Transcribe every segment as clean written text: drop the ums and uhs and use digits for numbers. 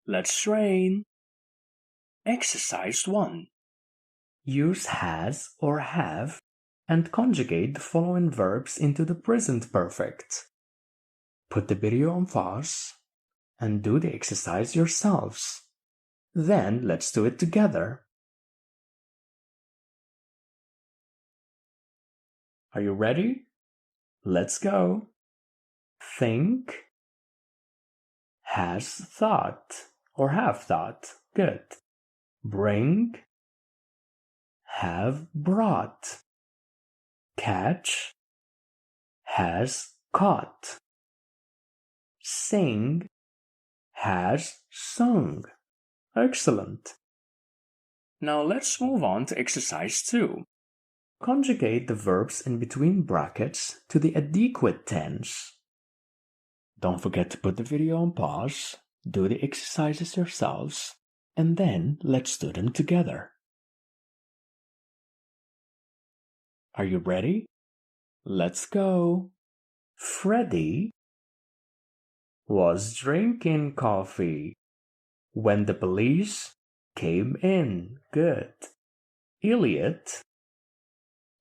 Let's train. Exercise 1. Use has or have and conjugate the following verbs into the present perfect. Put the video on pause and do the exercise yourselves. Then let's do it together. Are you ready? Let's go. Think, has thought or have thought. Good. Bring, have brought. Catch, has caught. Sing, has sung. Excellent. Now let's move on to exercise 2. Conjugate the verbs in between brackets to the adequate tense. Don't forget to put the video on pause, do the exercises yourselves, and then let's do them together. Are you ready? Let's go. Freddie was drinking coffee when the police came in. Good. Elliot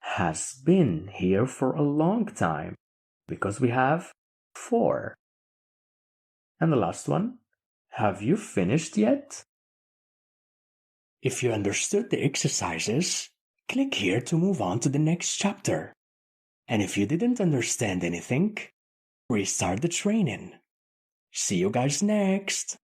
has been here for a long time because we have 4. And the last one, have you finished yet? If you understood the exercises, click here to move on to the next chapter. And if you didn't understand anything, restart the training. See you guys next!